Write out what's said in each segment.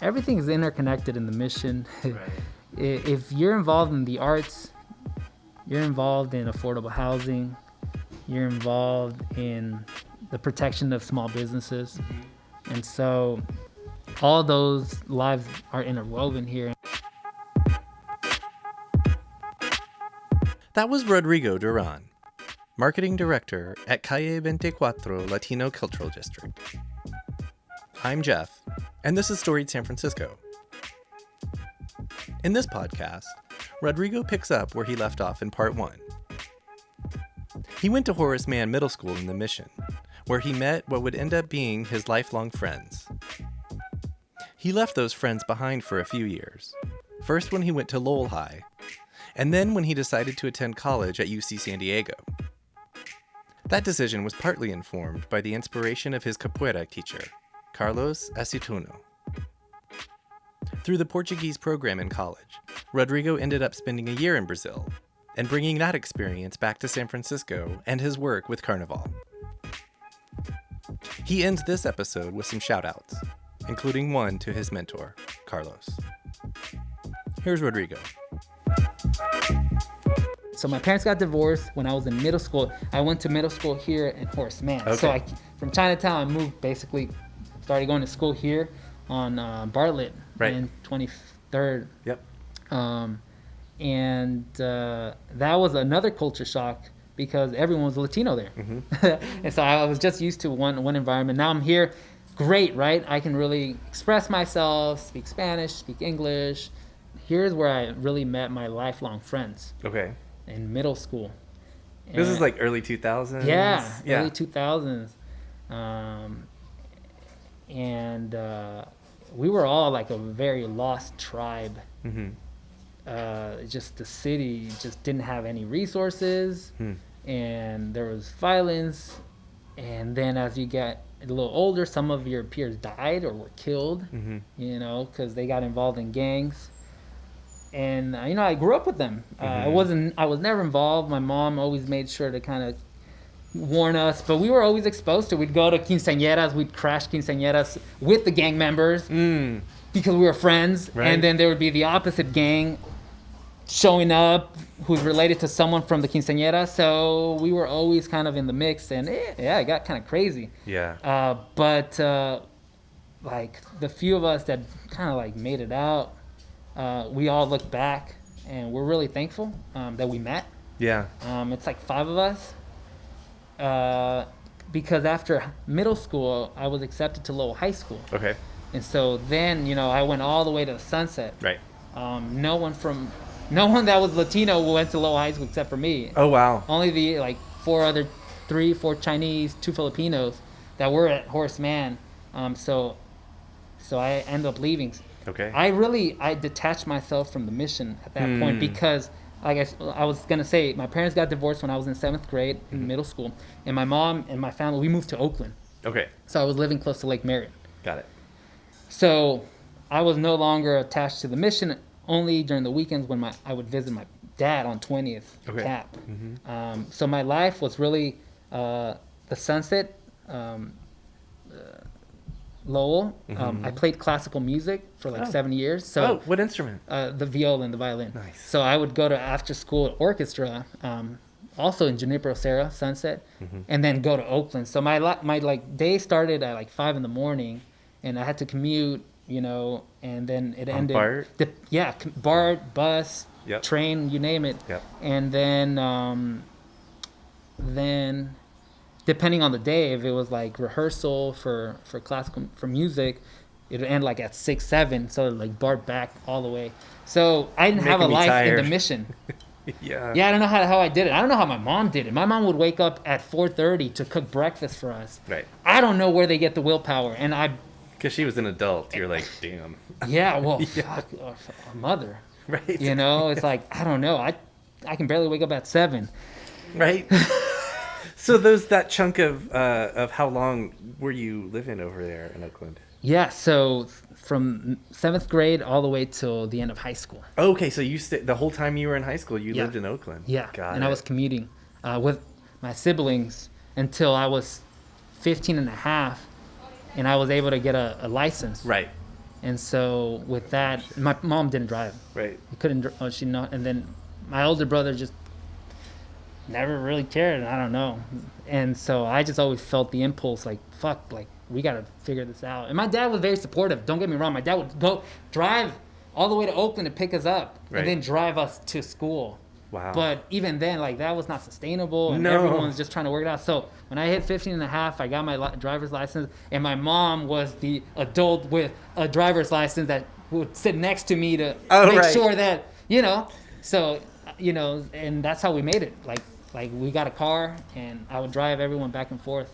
everything is interconnected in the mission. Right. If you're involved in the arts, you're involved in affordable housing, you're involved in the protection of small businesses. And so all those lives are interwoven here. That was Rodrigo Durán, Marketing Director at Calle 24 Latino Cultural District. I'm Jeff, and this is Storied San Francisco. In this podcast, Rodrigo picks up where he left off in part 1. He went to Horace Mann Middle School in the Mission, where he met what would end up being his lifelong friends. He left those friends behind for a few years, first when he went to Lowell High, and then when he decided to attend college at UC San Diego. That decision was partly informed by the inspiration of his capoeira teacher, Carlos Aceituno. Through the Portuguese program in college, Rodrigo ended up spending a year in Brazil and bringing that experience back to San Francisco and his work with Carnaval. He ends this episode with some shout-outs, including one to his mentor, Carlos. Here's Rodrigo. So my parents got divorced when I was in middle school. I went to middle school here in Horace Mann. Okay. So from Chinatown, I moved, basically started going to school here on Bartlett in 23rd. Yep. And that was another culture shock because everyone was Latino there. And so I was just used to one environment. Now I'm here, great, right? I can really express myself, speak Spanish, speak English. Here's where I really met my lifelong friends. Okay. In middle school. This is like early 2000s? Yeah. Early 2000s. We were all like a very lost tribe. Just the city just didn't have any resources, and there was violence. And then as you get a little older, some of your peers died or were killed, because they got involved in gangs. And I grew up with them. I was never involved. My mom always made sure to kind of warn us, but we were always exposed to. We'd go to quinceañeras, we'd crash quinceañeras with the gang members because we were friends. Right. And then there would be the opposite gang showing up who's related to someone from the quinceañera. So we were always kind of in the mix, and it got kind of crazy. Yeah. But like the few of us that kind of like made it out, we all look back and we're really thankful that we met. Yeah. It's like 5 of us. Because after middle school, I was accepted to Lowell High School. Okay. And so then, I went all the way to Sunset. Right. No one that was Latino went to Lowell High School except for me. Oh, wow. Only the 4 Chinese, 2 Filipinos that were at Horace Mann. So I ended up leaving. Okay. I detached myself from the mission at that point because, like I was going to say, my parents got divorced when I was in 7th grade in middle school. And my mom and my family, we moved to Oakland. Okay. So I was living close to Lake Merced. Got it. So I was no longer attached to the mission, only during the weekends when I would visit my dad on 20th Cap. So my life was really the Sunset, Lowell. I played classical music for 7 years. So what instrument? The viola and the violin. Nice. So I would go to after school orchestra, also in Junipero Serra, Sunset, and then go to Oakland. So my day started at 5 in the morning, and I had to commute, and then it ended. BART? BART, bus, Yep. train, you name it. Yep. And then depending on the day, if it was rehearsal for classical, for music, it would end at 6, 7. So BART back all the way. So I didn't have a life in the mission. Yeah. Yeah, I don't know how I did it. I don't know how my mom did it. My mom would wake up at 4:30 to cook breakfast for us. Right. I don't know where they get the willpower. And because she was an adult, you're like, damn. Yeah, well, fuck, a mother. Right. It's I don't know. I can barely wake up at 7. Right. So that chunk of how long were you living over there in Oakland? Yeah, so from 7th grade all the way till the end of high school. Okay, so you the whole time you were in high school, you lived in Oakland. Yeah, Got and it. I was commuting with my siblings until I was 15 and a half, and I was able to get a license. Right. And so with that, my mom didn't drive. Right. He couldn't. She not. And then my older brother just never really cared. I don't know. And so I just always felt the impulse, like, fuck, like, we got to figure this out. And my dad was very supportive. Don't get me wrong. My dad would go drive all the way to Oakland to pick us up and then drive us to school. Wow. But even then, like, that was not sustainable. And No. everyone was just trying to work it out. So when I hit 15 and a half, I got my driver's license. And my mom was the adult with a driver's license that would sit next to me to make sure that, so, and that's how we made it. Like we got a car, and I would drive everyone back and forth.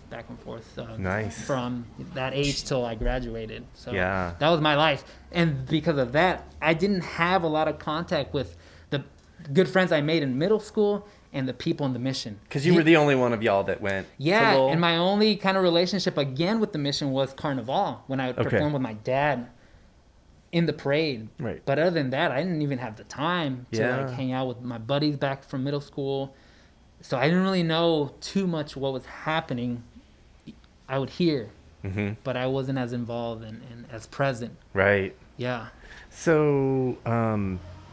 Nice. From that age till I graduated. So yeah, that was my life. And because of that, I didn't have a lot of contact with the good friends I made in middle school and the people in the mission. Because you were the only one of y'all that went. Yeah, and my only kind of relationship again with the mission was Carnaval, when I would perform with my dad in the parade. Right. But other than that, I didn't even have the time to like hang out with my buddies back from middle school. So I didn't really know too much what was happening. I would hear, but I wasn't as involved and as present. Right. Yeah. So,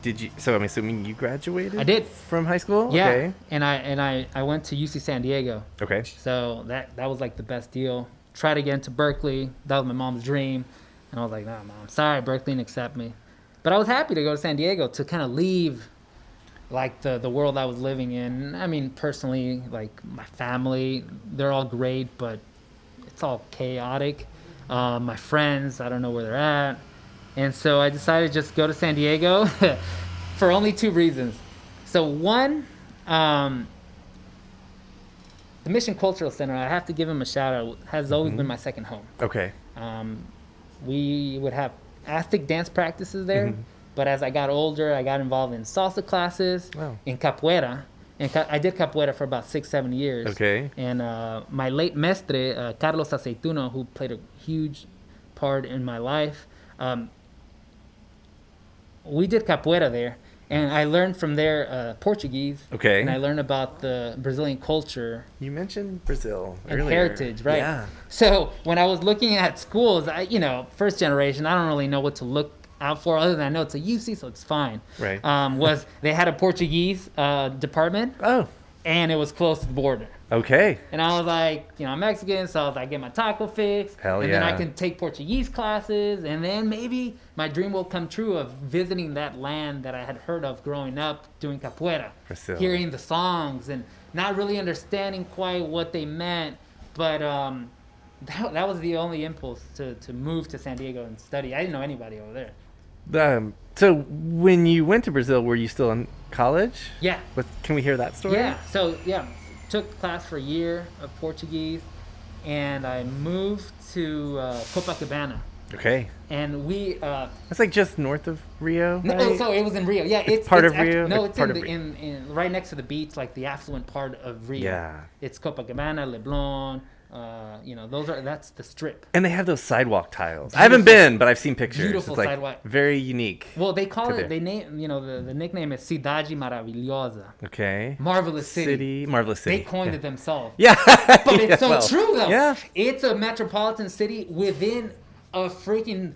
did you? So I'm assuming you graduated. I did from high school. Yeah. Okay. And I went to UC San Diego. Okay. So that was like the best deal. Tried to get into Berkeley. That was my mom's dream, and I was like, nah, mom, sorry, Berkeley didn't accept me. But I was happy to go to San Diego to kind of leave like the world I was living in. I mean, personally, like my family, they're all great, but it's all chaotic. My friends, I don't know where they're at. And so I decided to just go to San Diego for only two reasons. So one, the Mission Cultural Center, I have to give them a shout out, has always been my second home. Okay. We would have Aztec dance practices there. But as I got older, I got involved in salsa classes, in capoeira. And I did capoeira for about 6-7 years. Okay. And my late mestre, Carlos Aceituno, who played a huge part in my life, we did capoeira there. And I learned from there Portuguese. Okay. And I learned about the Brazilian culture. You mentioned Brazil and earlier. Heritage, right? Yeah. So when I was looking at schools, first generation, I don't really know what to look out for other than I know it's a UC, so it's fine. Right. Was they had a Portuguese department. Oh. And it was close to the border. Okay. And I was like, I'm Mexican, so I was like, get my taco fix. Hell and yeah. then I can take Portuguese classes, and then maybe my dream will come true of visiting that land that I had heard of growing up doing capoeira. Brazil. Hearing the songs and not really understanding quite what they meant, but that was the only impulse to move to San Diego and study. I didn't know anybody over there. So when you went to Brazil, were you still in college? Yeah. Can we hear that story? Yeah. So took class for a year of Portuguese, and I moved to Copacabana. Okay. And we. That's like just north of Rio. No, right? So it was in Rio. Yeah, it's part of actually, Rio. No, it's part in right next to the beach, like the affluent part of Rio. Yeah. It's Copacabana, Leblon. That's the Strip. And they have those sidewalk tiles. Beautiful. I haven't been, but I've seen pictures. Beautiful it's like sidewalk. Very unique. Well, they call it. They name. The nickname is Cidade Maravilhosa. Okay. Marvelous city. Marvelous city. They coined it themselves. Yeah. But it's true though. Yeah. It's a metropolitan city within a freaking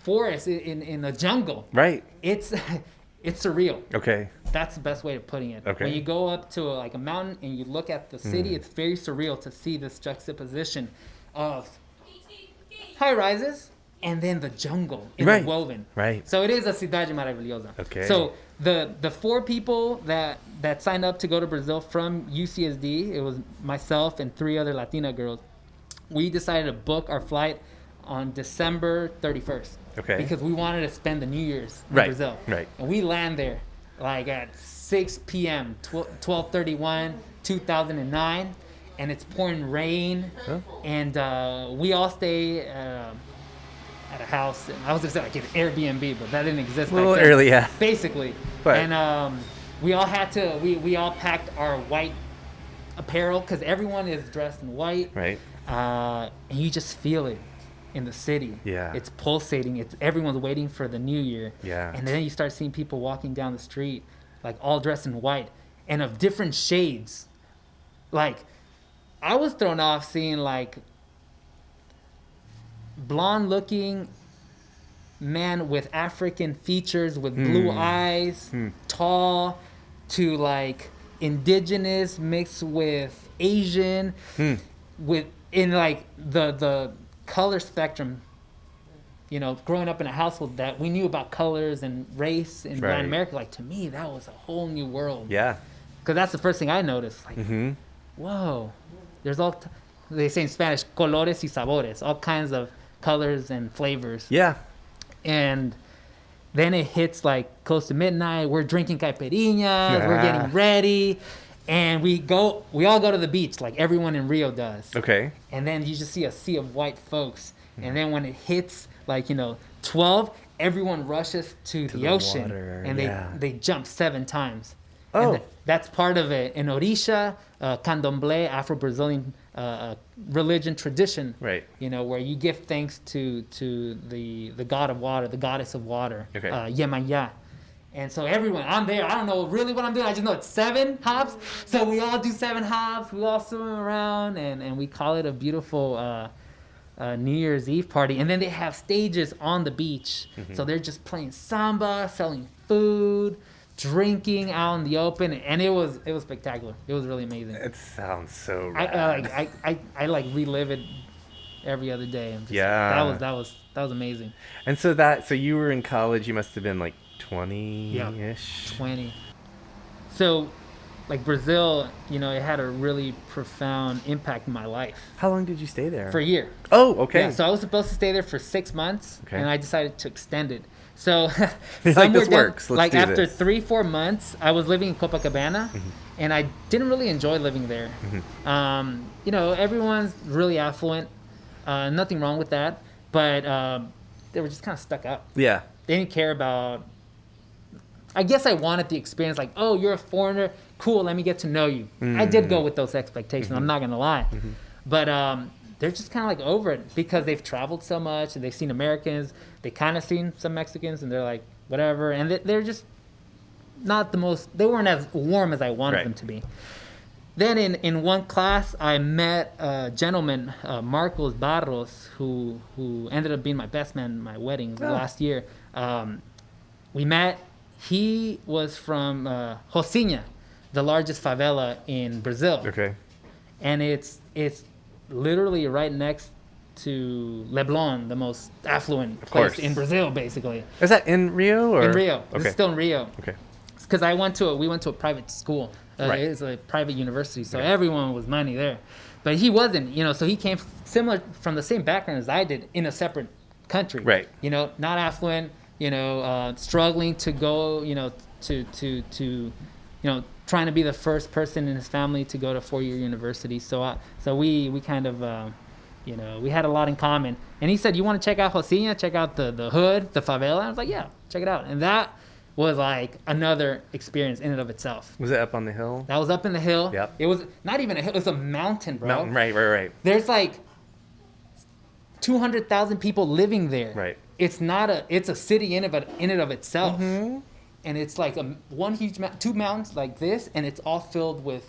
forest in a jungle. Right. It's surreal. Okay. That's the best way of putting it. Okay. When you go up to a mountain and you look at the city, it's very surreal to see this juxtaposition of high rises and then the jungle interwoven. Right. So it is a Cidade Maravilhosa. Okay. So the four people that signed up to go to Brazil from UCSD, it was myself and 3 other Latina girls. We decided to book our flight on December 31st. Okay. Because we wanted to spend the New Year's in Brazil. Right. And we land there like at 6 p.m., 12/31/2009, and it's pouring rain. Huh? And we all stay at a house. I was going to say like an Airbnb, but that didn't exist back then. A little early, yeah. Basically. But. And we all had to, we all packed our white apparel because everyone is dressed in white. Right. And you just feel it in the city. Yeah. It's pulsating. Everyone's waiting for the new year. Yeah. And then you start seeing people walking down the street, like all dressed in white and of different shades. Like, I was thrown off seeing like blonde looking man with African features, with blue eyes, tall, to like indigenous mixed with Asian, with in like the color spectrum. You know, growing up in a household that we knew about colors and race in Latin America, like to me that was a whole new world. Yeah. Because that's the first thing I noticed. Like, whoa, there's all they say in Spanish, colores y sabores, all kinds of colors and flavors. Yeah. And then it hits like close to midnight. We're drinking caipirinhas. We're getting ready. And we all go to the beach like everyone in Rio does. Okay. And then you just see a sea of white folks. And then when it hits like, 12, everyone rushes to the ocean. Water. And they jump 7 times. Oh. And that's part of it. In Orisha, Candomblé, Afro-Brazilian religion tradition. Right. Where you give thanks to the god of water, the goddess of water, Okay. Yemaya. And so everyone, I'm there. I don't know really what I'm doing. I just know it's 7 hops. So we all do 7 hops. We all swim around, and we call it a beautiful New Year's Eve party. And then they have stages on the beach. So they're just playing samba, selling food, drinking out in the open, and it was spectacular. It was really amazing. It sounds so rad. I like relive it every other day. I'm just, Yeah. That was amazing. And so you were in college. You must have been like 20-ish. 20. So, like Brazil, it had a really profound impact in my life. How long did you stay there? For a year. Oh, okay. Yeah, so I was supposed to stay there for 6 months, Okay. and I decided to extend it. So, like this works. Let's do after this. 3-4 months, I was living in Copacabana, and I didn't really enjoy living there. Everyone's really affluent, nothing wrong with that, but they were just kind of stuck up. Yeah. They didn't care about. I guess I wanted the experience, like, oh, you're a foreigner, cool, let me get to know you. I did go with those expectations. I'm not gonna lie, but they're just kind of like over it because they've traveled so much and they've seen Americans. They kind of seen some Mexicans, and they're like, whatever. And they're just not the most. They weren't as warm as I wanted them to be. Then in one class, I met a gentleman, Marcos Barros, who ended up being my best man in my wedding last year. We met. He was from Rocinha, the largest favela in Brazil. Okay. And it's literally right next to Leblon, the most affluent place in Brazil, basically. Is that in Rio or? In Rio. Okay. It's still in Rio. Okay. It's because we went to a private school. It's a private university, so everyone was money there. But he wasn't, so he came from the same background as I did in a separate country. Right. Not affluent, struggling to go, to trying to be the first person in his family to go to 4-year university. So we kind of, we had a lot in common. And he said, you want to check out Rocinha, check out the hood, the favela? I was like, yeah, check it out. And that was like another experience in and of itself. Was it up on the hill? That was up in the hill. Yep. It was not even a hill, it was a mountain, bro. Mountain, right. There's like 200,000 people living there. Right. It's a city in and of itself. And it's like one huge two mountains like this, and it's all filled with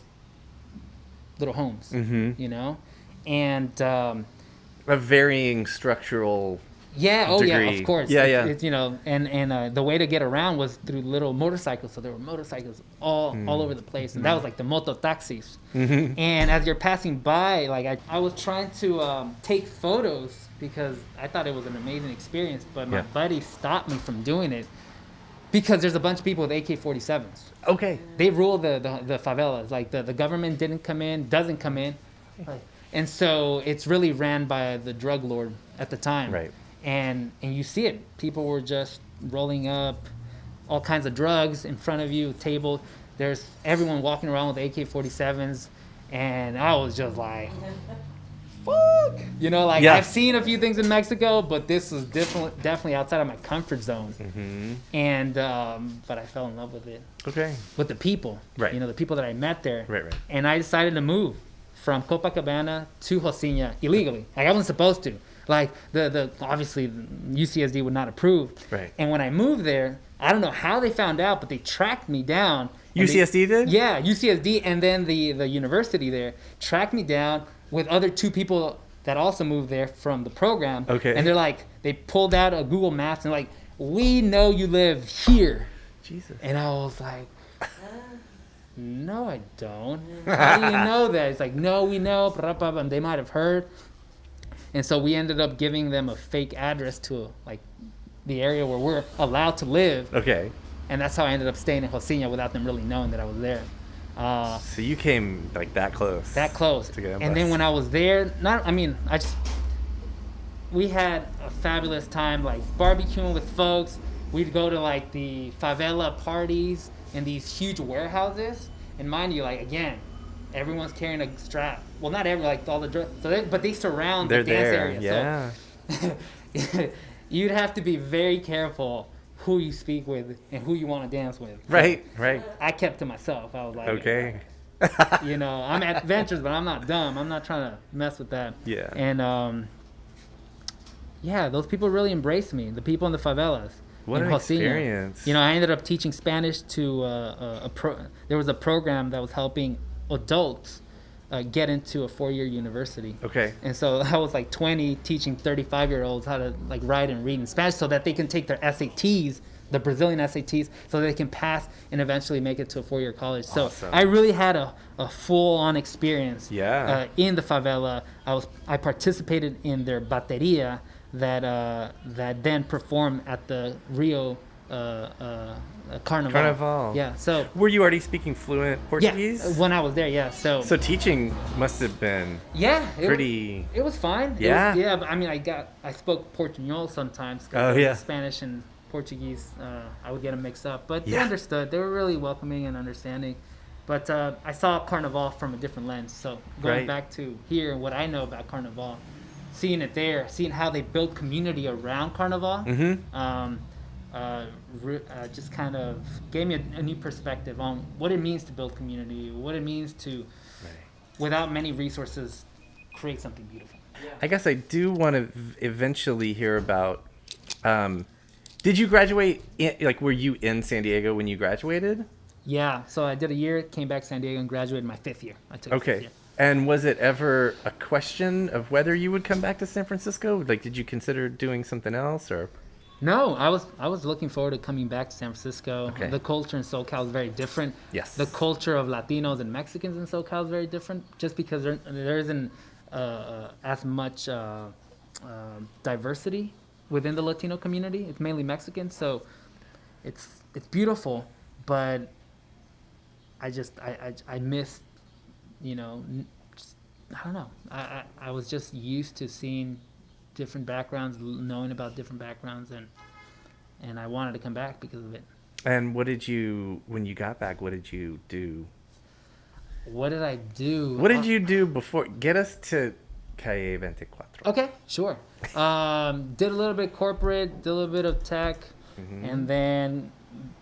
little homes, and a varying structural degree. Yeah, of course. Yeah. It's, and the way to get around was through little motorcycles. So there were motorcycles all over the place, and that was like the moto taxis. And as you're passing by, like I was trying to take photos because I thought it was an amazing experience, but my buddy stopped me from doing it because there's a bunch of people with AK-47s. Okay. They rule the favelas. Like the government doesn't come in. And so it's really ran by the drug lord at the time. Right. And you see it. People were just rolling up all kinds of drugs in front of you, table. There's everyone walking around with AK-47s. And I was just like, fuck. I've seen a few things in Mexico, but this was definitely outside of my comfort zone. And but I fell in love with it. Okay. With the people. Right. The people that I met there. Right. And I decided to move from Copacabana to Rocinha illegally. Like I wasn't supposed to. Like the obviously UCSD would not approve. Right. And when I moved there, I don't know how they found out, but they tracked me down. UCSD did? Yeah, UCSD, and then the university there tracked me down with other 2 people that also moved there from the program. Okay. And they're like, they pulled out a Google Maps and like, we know you live here. Jesus. And I was like, no, I don't. How do you know that? It's like, no, we know. And they might have heard. And so we ended up giving them a fake address to like the area where we're allowed to live. Okay. And that's how I ended up staying in Josina without them really knowing that I was there. So you came like that close. That close. To get a and bus. then when I was there, we had a fabulous time, like barbecuing with folks. We'd go to like the favela parties in these huge warehouses. And mind you, like again, everyone's carrying a strap. Well, not everyone, like all the drugs. But they surround They're the dance there. area. Yeah. So you'd have to be very careful who you speak with and who you want to dance with. Right. I kept to myself. I was like, Okay. I'm adventurous, but I'm not dumb. I'm not trying to mess with that. Yeah. And those people really embraced me. The people in the favelas. What in an Josina. experience. I ended up teaching Spanish to there was a program that was helping adults get into a 4-year university. Okay. And so I was like 20 teaching 35-year-olds how to like write and read in Spanish so that they can take their SATs, the Brazilian SATs, so they can pass and eventually make it to a 4-year college. So Awesome. I really had a full-on experience in the favela. I participated in their bateria that then performed at the Rio Carnaval. Yeah. So were you already speaking fluent Portuguese? Yeah, when I was there, yeah. So teaching must have been it was fine. Yeah. But I mean, I spoke Portuñol sometimes. Oh, yeah. Spanish and Portuguese, I would get them mixed up, but they understood. They were really welcoming and understanding. But I saw Carnaval from a different lens. So going back to here and what I know about Carnaval, seeing it there, seeing how they build community around Carnaval. Mm-hmm. Just kind of gave me a new perspective on what it means to build community, what it means to, without many resources, create something beautiful. I guess I do want to eventually hear about, did you graduate, were you in San Diego when you graduated? Yeah, so I did a year, came back to San Diego and graduated my 5th year. I took 5th year. And was it ever a question of whether you would come back to San Francisco? Like, did you consider doing something else or? No, I was looking forward to coming back to San Francisco. Okay. The culture in SoCal is very different. Yes. The culture of Latinos and Mexicans in SoCal is very different, just because there isn't as much diversity within the Latino community. It's mainly Mexican, so it's beautiful, but I miss, I don't know. I was just used to seeing different backgrounds, knowing about different backgrounds, and I wanted to come back because of it. And when you got back, what did you do? What did I do? What did you do before? Get us to Calle 24. Okay, sure. Did a little bit corporate, did a little bit of tech, and then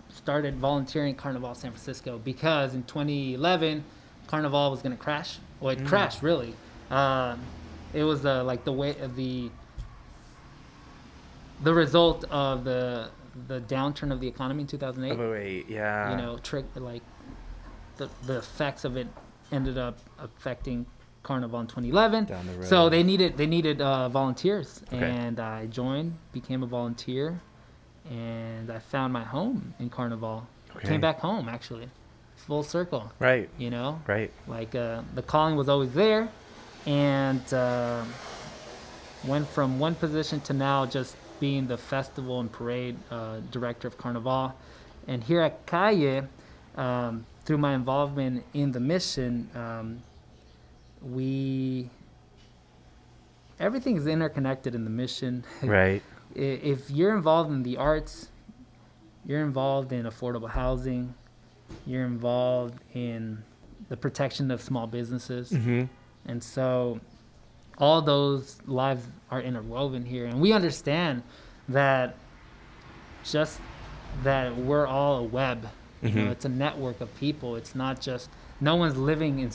started volunteering at Carnaval San Francisco because in 2011, Carnaval was going to crash. Well, it crashed, really. It was the result of the downturn of the economy in 2008. Oh, 08, yeah. The effects of it ended up affecting Carnaval in 2011. Down the road. So they needed volunteers, Okay. and I joined, became a volunteer, and I found my home in Carnaval. Okay. Came back home, actually, full circle. Right. Right. Like the calling was always there, and went from one position to now just being the festival and parade director of Carnaval. And here at Calle, through my involvement in the mission, everything is interconnected in the mission. Right. If you're involved in the arts, you're involved in affordable housing, you're involved in the protection of small businesses. Mm-hmm. And so all those lives are interwoven here. And we understand that that we're all a web. It's a network of people. It's not just, no one's living in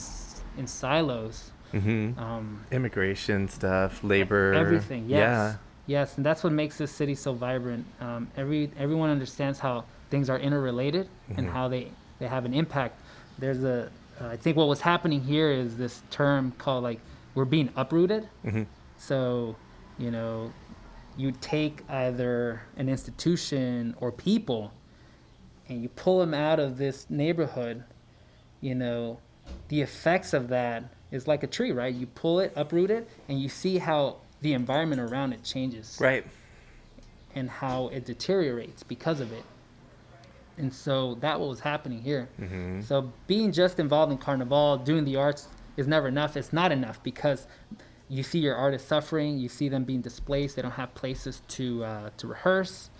silos. Mm-hmm. Immigration stuff, labor. Everything, yes. Yeah. Yes, and that's what makes this city so vibrant. Everyone understands how things are interrelated and how they have an impact. I think what was happening here is this term called like we're being uprooted. Mm-hmm. So, you know, you take either an institution or people and you pull them out of this neighborhood, you know, the effects of that is like a tree, right? You pull it, uproot it, and you see how the environment around it changes. Right. And how it deteriorates because of it. And so that was happening here. Mm-hmm. So being just involved in Carnaval, doing the arts is never enough. It's not enough because you see your artists suffering. You see them being displaced. They don't have places to rehearse.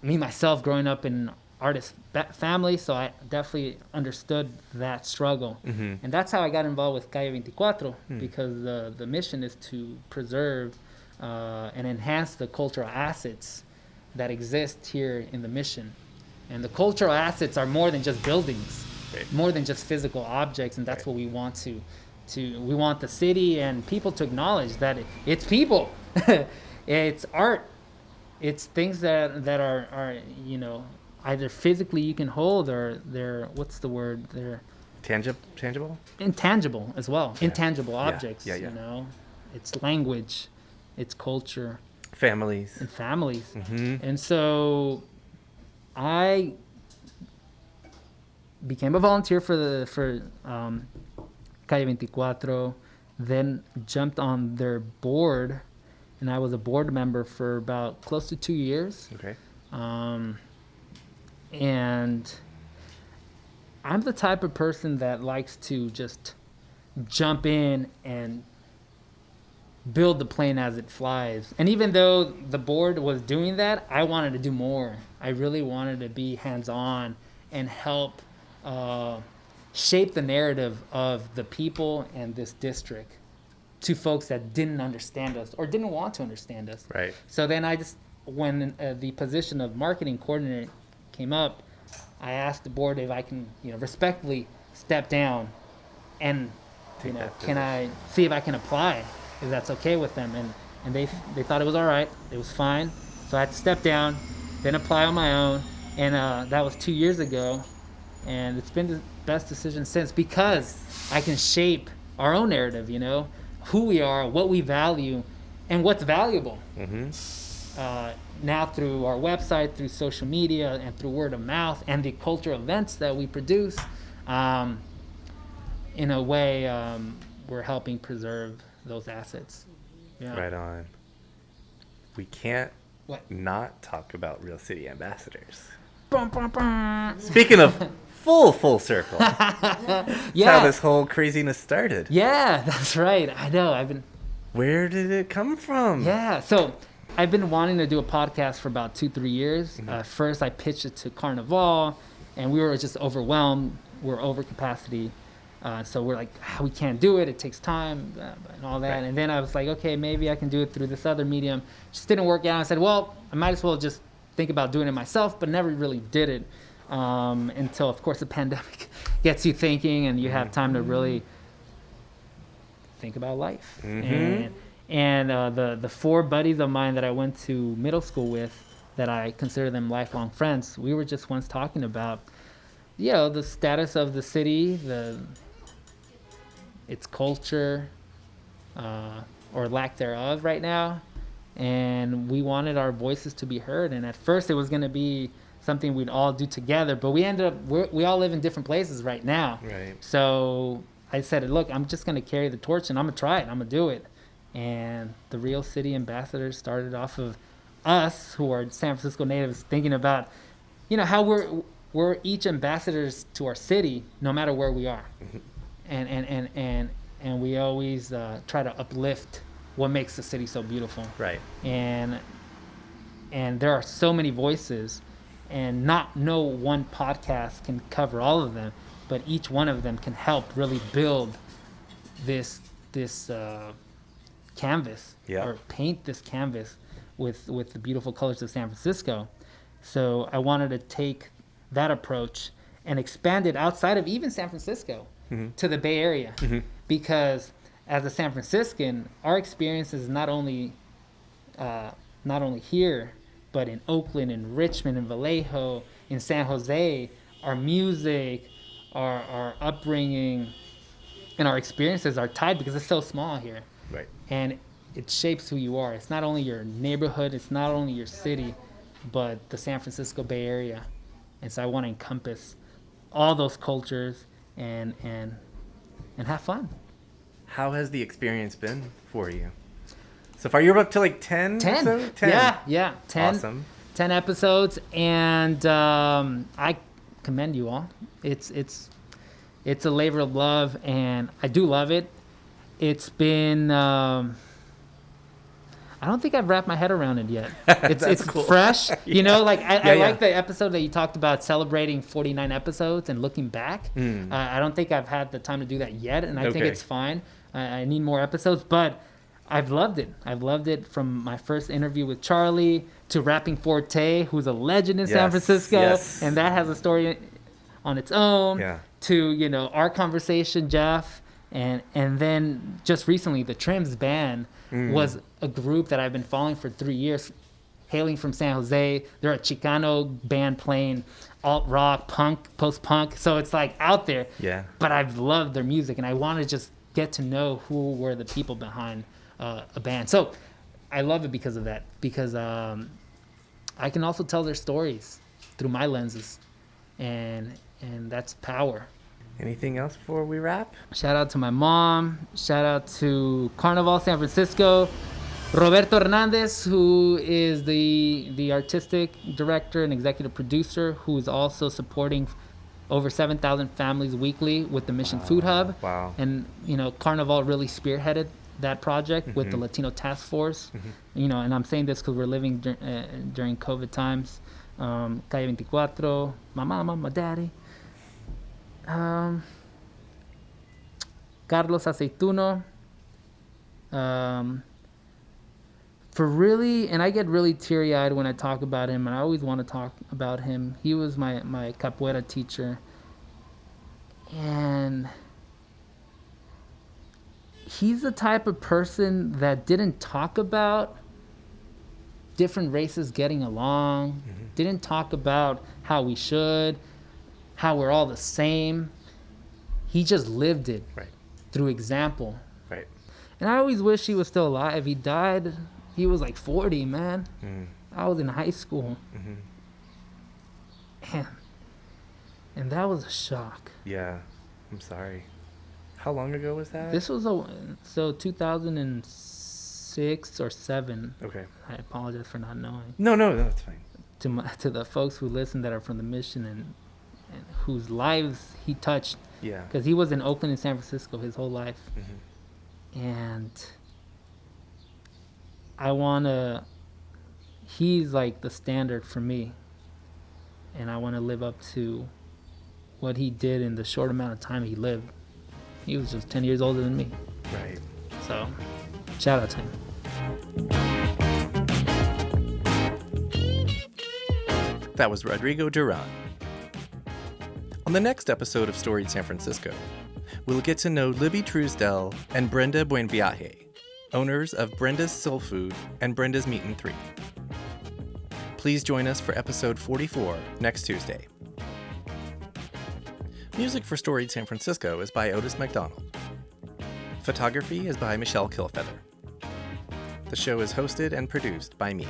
Me, myself, growing up in artist family, so I definitely understood that struggle. Mm-hmm. And that's how I got involved with Calle 24, because the mission is to preserve and enhance the cultural assets that exist here in the mission. And the cultural assets are more than just buildings, Right. more than just physical objects, and that's Right. what we want we want the city and people to acknowledge that it's people. It's art. It's things that are, you know, either physically you can hold, or they're, what's the word? They're Tangible? intangible as well. Yeah. Intangible Yeah. objects, Yeah, yeah. you know. It's language, it's culture, Families. and families. Mm-hmm. And so I became a volunteer for Calle 24, then jumped on their board, and I was a board member for about close to 2 years. Okay. And I'm the type of person that likes to just jump in and build the plane as it flies. And even though the board was doing that, I wanted to do more. I really wanted to be hands-on and help shape the narrative of the people and this district to folks that didn't understand us or didn't want to understand us. Right. So then I just, when the position of marketing coordinator came up, I asked the board if I can, you know, respectfully step down and, you know, can I see if I can apply, if that's okay with them. And they thought it was all right. It was fine. So I had to step down, then apply on my own. And that was 2 years ago. And it's been the best decision since, because I can shape our own narrative, you know, who we are, what we value, and what's valuable. Mm-hmm. Now through our website, through social media, and through word of mouth, and the cultural events that we produce, in a way, we're helping preserve those assets. Yeah. Right on. We can't What? not talk about Real City Ambassadors. Bum, bum, bum. Speaking of full circle, that's Yeah. how this whole craziness started. Yeah, that's right. I know. Where did it come from? Yeah. So I've been wanting to do a podcast for about 2-3 years. Mm-hmm. First, I pitched it to Carnaval, and we were just overwhelmed. We're over capacity. So we're like, we can't do it. It takes time and all that. Right. And then I was like, okay, maybe I can do it through this other medium. Just didn't work out. I said, well, I might as well just think about doing it myself, but never really did it until, of course, the pandemic gets you thinking, and you have time to really think about life. Mm-hmm. And the 4 buddies of mine that I went to middle school with, that I consider them lifelong friends, we were just once talking about, you know, the status of the city, its culture, or lack thereof right now. And we wanted our voices to be heard. And at first it was going to be something we'd all do together, but we ended up, we all live in different places right now. Right. So I said, look, I'm just going to carry the torch, and I'm going to try it. I'm going to do it. And the Real City Ambassadors started off of us, who are San Francisco natives, thinking about, you know, how we're each ambassadors to our city, no matter where we are. Mm-hmm. And we always try to uplift what makes the city so beautiful. Right. And there are so many voices, and no one podcast can cover all of them, but each one of them can help really build this canvas, Yeah. or paint this canvas with the beautiful colors of San Francisco. So I wanted to take that approach and expand it outside of even San Francisco, Mm-hmm. to the Bay Area, Mm-hmm. because as a San Franciscan, our experience is not only here, but in Oakland, in Richmond, in Vallejo, in San Jose. Our music, our upbringing, and our experiences are tied because it's so small here. Right. And it shapes who you are. It's not only your neighborhood, it's not only your city, but the San Francisco Bay Area. And so I want to encompass all those cultures and have fun. How has the experience been for you? So far, you're up to like 10? 10. So? 10. Yeah, 10. Awesome. 10 episodes, and I commend you all. It's a labor of love, and I do love it. It's been I don't think I've wrapped my head around it yet. It's cool. fresh, you know. Like I Yeah. like the episode that you talked about celebrating 49 episodes and looking back. I don't think I've had the time to do that yet, and I think Okay. it's fine. I need more episodes, but I've loved it. I've loved it from my first interview with Charlie to Rapping Forte, who's a legend in San Francisco, yes. and that has a story on its own. Yeah. To, you know, our conversation, Jeff, and then just recently, the Trims Band was a group that I've been following for 3 years, hailing from San Jose. They're a Chicano band playing alt rock, punk, post punk, so it's like out there. Yeah. But I've loved their music, and I want to just get to know who were the people behind a band. So I love it because of that, because I can also tell their stories through my lenses, and that's power. Anything else before we wrap? Shout out to my mom. Shout out to Carnaval San Francisco. Roberto Hernandez, who is the artistic director and executive producer, who is also supporting over 7,000 families weekly with the Mission Food Hub. Wow. And, you know, Carnaval really spearheaded that project with the Latino Task Force. You know, and I'm saying this because we're living during COVID times. Calle 24, my mama, my daddy. Carlos Aceituno. For really, and I get really teary-eyed when I talk about him, and I always want to talk about him. He was my capoeira teacher, and he's the type of person that didn't talk about different races getting along, didn't talk about how we should, how we're all the same. He just lived it through example. Right. And I always wish he was still alive. He died, he was like 40, man. I was in high school. Man. And that was a shock. Yeah. I'm sorry. How long ago was that? This was 2006 or 7. Okay. I apologize for not knowing. No, that's fine. To the folks who listen that are from the Mission and whose lives he touched. Yeah. Because he was in Oakland and San Francisco his whole life. And he's like the standard for me. And I want to live up to what he did in the short amount of time he lived. He was just 10 years older than me. Right. So, shout out to him. That was Rodrigo Durán. On the next episode of Storied San Francisco, we'll get to know Libby Truesdell and Brenda Buenviaje, owners of Brenda's Soul Food and Brenda's Meat and 3. Please join us for episode 44 next Tuesday. Music for Storied San Francisco is by Otis McDonald. Photography is by Michelle Kilfeather. The show is hosted and produced by me.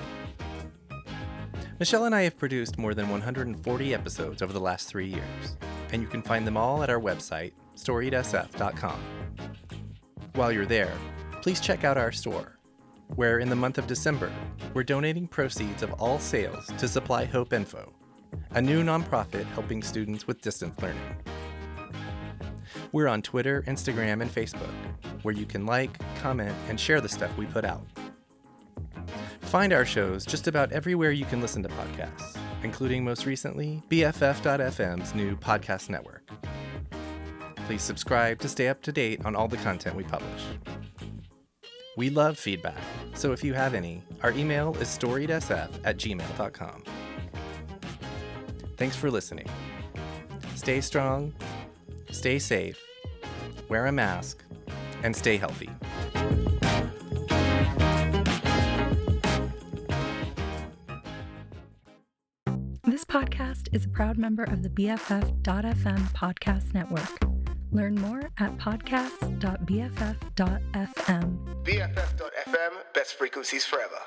Michelle and I have produced more than 140 episodes over the last 3 years, and you can find them all at our website, storiedsf.com. While you're there, please check out our store, where in the month of December, we're donating proceeds of all sales to Supply Hope Info, a new nonprofit helping students with distance learning. We're on Twitter, Instagram, and Facebook, where you can like, comment, and share the stuff we put out. Find our shows just about everywhere you can listen to podcasts, including most recently BFF.FM's new podcast network. Please subscribe to stay up to date on all the content we publish. We love feedback, so if you have any, our email is storiedsf@gmail.com. Thanks for listening. Stay strong, stay safe, wear a mask, and stay healthy. This podcast is a proud member of the BFF.FM podcast network. Learn more at podcast.bff.fm. BFF.FM, best frequencies forever.